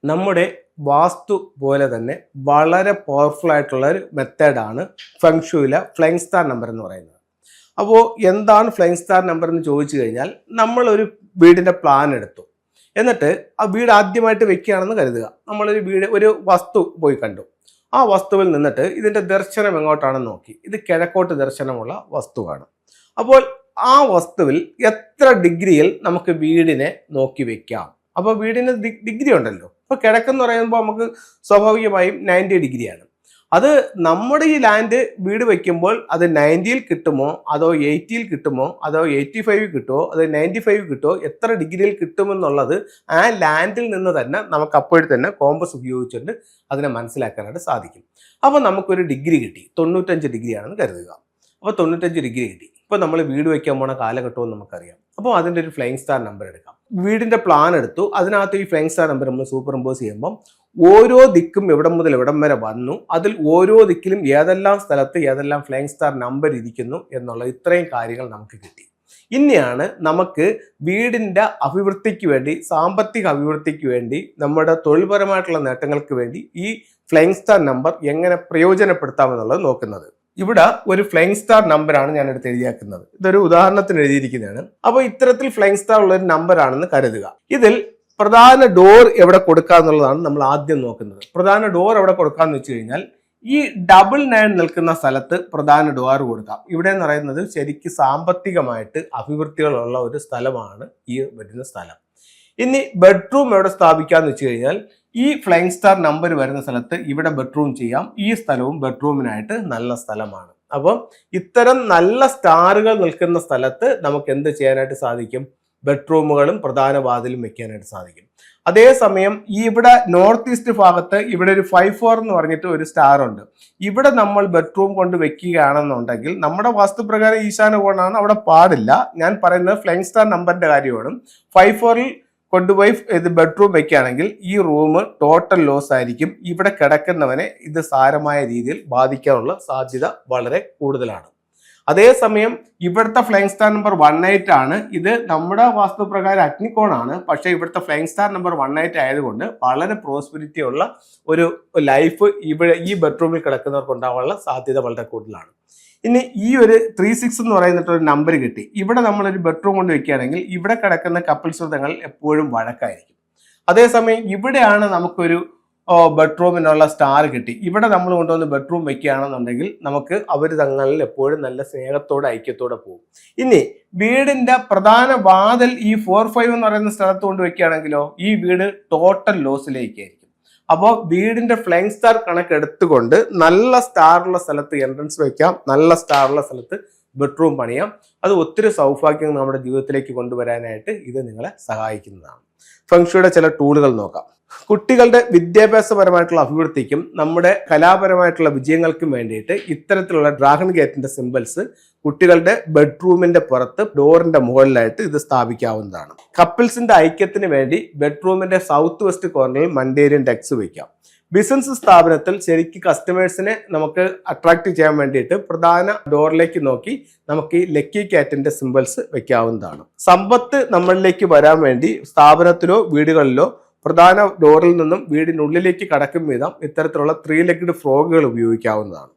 നമ്മുടെ വാസ്തു പോലെ തന്നെ വളരെ പവർഫുൾ ആയിട്ടുള്ള ഒരു മെത്തേഡാണ് ഫെങ്ഷുയിലെ ഫ്ലൈങ് സ്റ്റാർ നമ്പർ എന്ന് പറയുന്നത്. അപ്പോൾ എന്താണ് ഫ്ലൈങ് സ്റ്റാർ നമ്പർ എന്ന് ചോദിച്ചു കഴിഞ്ഞാൽ, നമ്മളൊരു വീടിൻ്റെ പ്ലാൻ എടുത്തു, എന്നിട്ട് ആ വീട് ആദ്യമായിട്ട് വെക്കുകയാണെന്ന് കരുതുക. നമ്മളൊരു ഒരു വസ്തു പോയി കണ്ടു. ആ വസ്തുവിൽ നിന്നിട്ട് ഇതിൻ്റെ ദർശനം എങ്ങോട്ടാണെന്ന് നോക്കി. ഇത് കിഴക്കോട്ട് ദർശനമുള്ള വസ്തുവാണ്. അപ്പോൾ ആ വസ്തുവിൽ എത്ര ഡിഗ്രിയിൽ നമുക്ക് വീടിനെ നോക്കി വെക്കാം? അപ്പോൾ വീടിന് ഡിഗ്രി ഉണ്ടല്ലോ. അപ്പോൾ കിഴക്കെന്ന് പറയുമ്പോൾ നമുക്ക് സ്വാഭാവികമായും 90 ഡിഗ്രിയാണ്. അത് നമ്മുടെ ഈ ലാൻഡ് വീട് വയ്ക്കുമ്പോൾ അത് 90യിൽ കിട്ടുമോ, അതോ 80യിൽ കിട്ടുമോ, അതോ 85 കിട്ടുമോ, അതോ 95 കിട്ടുമോ, എത്ര ഡിഗ്രിയിൽ കിട്ടുമെന്നുള്ളത് ആ ലാൻഡിൽ നിന്ന് തന്നെ നമുക്ക് അപ്പോഴും തന്നെ കോമ്പസ് ഉപയോഗിച്ചുകൊണ്ട് അതിനെ മനസ്സിലാക്കാനായിട്ട് സാധിക്കും. അപ്പോൾ നമുക്കൊരു ഡിഗ്രി കിട്ടി, 95 ഡിഗ്രിയാണെന്ന് കരുതുക. അപ്പോൾ 95 ഡിഗ്രി കിട്ടി. ഇപ്പോൾ നമ്മൾ വീട് വയ്ക്കാൻ പോണ കാലഘട്ടവും നമുക്കറിയാം. അപ്പോൾ അതിൻ്റെ ഒരു ഫ്ലൈങ് സ്റ്റാർ നമ്പർ എടുക്കാം. വീടിൻ്റെ പ്ലാൻ എടുത്തു, അതിനകത്ത് ഈ ഫ്ലൈങ് സ്റ്റാർ നമ്പർ നമ്മൾ സൂപ്പർ ഇമ്പോസ് ചെയ്യുമ്പം ഓരോ ദിക്കും എവിടം മുതൽ എവിടം വരെ വന്നു, അതിൽ ഓരോ ദിക്കിലും ഏതെല്ലാം സ്ഥലത്ത് ഏതെല്ലാം ഫ്ലൈങ് സ്റ്റാർ നമ്പർ ഇരിക്കുന്നു എന്നുള്ള ഇത്രയും കാര്യങ്ങൾ നമുക്ക് കിട്ടി. ഇനിയാണ് നമുക്ക് വീടിൻ്റെ അഭിവൃദ്ധിക്ക് വേണ്ടി, സാമ്പത്തിക അഭിവൃദ്ധിക്ക് വേണ്ടി, നമ്മുടെ തൊഴിൽപരമായിട്ടുള്ള നേട്ടങ്ങൾക്ക് വേണ്ടി ഈ ഫ്ലൈങ് സ്റ്റാർ നമ്പർ എങ്ങനെ പ്രയോജനപ്പെടുത്താമെന്നുള്ളത് നോക്കുന്നത്. ഇവിടെ ഒരു ഫ്ലൈങ് സ്റ്റാർ നമ്പറാണ് ഞാൻ എടുത്ത് എഴുതിയാക്കുന്നത്. ഇതൊരു ഉദാഹരണത്തിന് എഴുതിയിരിക്കുന്നതാണ്. അപ്പോൾ ഇത്തരത്തിൽ ഫ്ലൈങ് സ്റ്റാർ ഉള്ള ഒരു നമ്പർ ആണെന്ന് കരുതുക. ഇതിൽ പ്രധാന ഡോർ എവിടെ കൊടുക്കുക എന്നുള്ളതാണ് നമ്മൾ ആദ്യം നോക്കുന്നത്. പ്രധാന ഡോർ എവിടെ കൊടുക്കാന്ന് വെച്ച് കഴിഞ്ഞാൽ, ഈ 99 നിൽക്കുന്ന സ്ഥലത്ത് പ്രധാന ഡോർ കൊടുക്കാം. ഇവിടെ എന്ന് പറയുന്നത് ശരിക്കും സാമ്പത്തികമായിട്ട് അഭിവൃദ്ധികളുള്ള ഒരു സ്ഥലമാണ് ഈ വരുന്ന സ്ഥലം. ഇനി ബെഡ്റൂം എവിടെ സ്ഥാപിക്കാന്ന് വെച്ച് കഴിഞ്ഞാൽ, ഈ ഫ്ലൈങ് സ്റ്റാർ നമ്പർ വരുന്ന സ്ഥലത്ത് ഇവിടെ ബെഡ്റൂം ചെയ്യാം. ഈ സ്ഥലവും ബെഡ്റൂമിനായിട്ട് നല്ല സ്ഥലമാണ്. അപ്പം ഇത്തരം നല്ല സ്റ്റാറുകൾ നിൽക്കുന്ന സ്ഥലത്ത് നമുക്ക് എന്ത് ചെയ്യാനായിട്ട് സാധിക്കും? ബെഡ്റൂമുകളും പ്രധാന വാതിലും വെക്കാനായിട്ട് സാധിക്കും. അതേസമയം ഇവിടെ നോർത്ത് ഈസ്റ്റ് ഭാഗത്ത് ഇവിടെ ഒരു 54 എന്ന് പറഞ്ഞിട്ട് ഒരു സ്റ്റാർ ഉണ്ട്. ഇവിടെ നമ്മൾ ബെഡ്റൂം കൊണ്ട് വെക്കുകയാണെന്നുണ്ടെങ്കിൽ നമ്മുടെ വാസ്തുപ്രകാരം ഈശാന കോണാണ്, അവിടെ പാടില്ല. ഞാൻ പറയുന്നത് ഫ്ലൈങ് സ്റ്റാർ നമ്പറിന്റെ കാര്യമാണ്. 54ൽ കൊണ്ടുപോയി ഇത് ബെഡ്റൂം വെക്കുകയാണെങ്കിൽ ഈ റൂം ടോട്ടൽ ലോസ് ആയിരിക്കും. ഇവിടെ കിടക്കുന്നവനെ ഇത് സാരമായ രീതിയിൽ ബാധിക്കാനുള്ള സാധ്യത വളരെ കൂടുതലാണ്. അതേസമയം ഇവിടുത്തെ ഫ്ലൈങ് സ്റ്റാർ നമ്പർ 18 ആണ്. ഇത് നമ്മുടെ വാസ്തുപ്രകാരം അഗ്നികോണാണ്. പക്ഷേ ഇവിടുത്തെ ഫ്ലൈങ് സ്റ്റാർ നമ്പർ 18 ആയതുകൊണ്ട് വളരെ പ്രോസ്പെരിറ്റി ഉള്ള ഒരു ലൈഫ് ഇവിടെ ഈ ബെഡ്റൂമിൽ കിടക്കുന്നവർക്ക് ഉണ്ടാവാനുള്ള സാധ്യത വളരെ കൂടുതലാണ്. ഇനി ഈ ഒരു 36 എന്ന് പറയുന്നിട്ട് ഒരു നമ്പർ കിട്ടി. ഇവിടെ നമ്മളൊരു ബെഡ്റൂം കൊണ്ട് വെക്കുകയാണെങ്കിൽ ഇവിടെ കിടക്കുന്ന കപ്പിൾസ് തങ്ങൾ എപ്പോഴും വഴക്കായിരിക്കും. അതേസമയം ഇവിടെയാണ് നമുക്കൊരു ബെഡ്റൂമിനുള്ള സ്റ്റാർ കിട്ടി. ഇവിടെ നമ്മൾ കൊണ്ടുവന്ന് ബെഡ്റൂം വെക്കുകയാണെന്നുണ്ടെങ്കിൽ നമുക്ക് അവർ തങ്ങളിൽ എപ്പോഴും നല്ല സ്നേഹത്തോടെ ഐക്യത്തോടെ പോകും. ഇനി വീടിന്റെ പ്രധാന വാതിൽ ഈ 45 എന്ന് പറയുന്ന സ്ഥലത്ത് കൊണ്ട് വെക്കുകയാണെങ്കിലോ ഈ വീട് ടോട്ടൽ ലോസിലേക്കായിരിക്കും. അപ്പോൾ വീടിന്റെ ഫ്ലൈങ് സ്റ്റാർ കണക്കെടുത്തുകൊണ്ട് നല്ല സ്റ്റാറുള്ള സ്ഥലത്ത് എൻട്രൻസ് വെക്കാം, നല്ല സ്റ്റാറുള്ള സ്ഥലത്ത് ബെഡ്റൂം പണിയാം. അത് ഒത്തിരി സൗഭാഗ്യം നമ്മുടെ ജീവിതത്തിലേക്ക് കൊണ്ടുവരാനായിട്ട് ഇത് നിങ്ങളെ സഹായിക്കുന്നതാണ്. ഫെങ്ഷുയുടെ ചില ടൂളുകൾ നോക്കാം. കുട്ടികളുടെ വിദ്യാഭ്യാസപരമായിട്ടുള്ള അഭിവൃദ്ധിക്കും നമ്മുടെ കലാപരമായിട്ടുള്ള വിജയങ്ങൾക്കും വേണ്ടിയിട്ട് ഇത്തരത്തിലുള്ള ഡ്രാഗൺ ഗേറ്റിന്റെ സിംബൽസ് കുട്ടികളുടെ ബെഡ്റൂമിന്റെ പുറത്ത് ഡോറിന്റെ മുകളിലായിട്ട് ഇത് സ്ഥാപിക്കാവുന്നതാണ്. കപ്പിൾസിന്റെ ഐക്യത്തിന് വേണ്ടി ബെഡ്റൂമിന്റെ സൗത്ത് വെസ്റ്റ് കോർണറിൽ മണ്ടേരിയൻ ഡെക്സ് വയ്ക്കാം. ബിസിനസ് സ്ഥാപനത്തിൽ ശരിക്കും കസ്റ്റമേഴ്സിനെ നമുക്ക് അട്രാക്ട് ചെയ്യാൻ വേണ്ടിയിട്ട് പ്രധാന ഡോറിലേക്ക് നോക്കി നമുക്ക് ഈ ലക്കി കാറ്റിന്റെ സിംബൽസ് വെക്കാവുന്നതാണ്. സമ്പത്ത് നമ്മളിലേക്ക് വരാൻ വേണ്ടി സ്ഥാപനത്തിലോ വീടുകളിലോ പ്രധാന ഡോറിൽ നിന്നും വീടിനുള്ളിലേക്ക് കടക്കും വിധം ഇത്തരത്തിലുള്ള 3 ലെഗ്ഡ് ഫ്രോഗുകൾ ഉപയോഗിക്കാവുന്നതാണ്.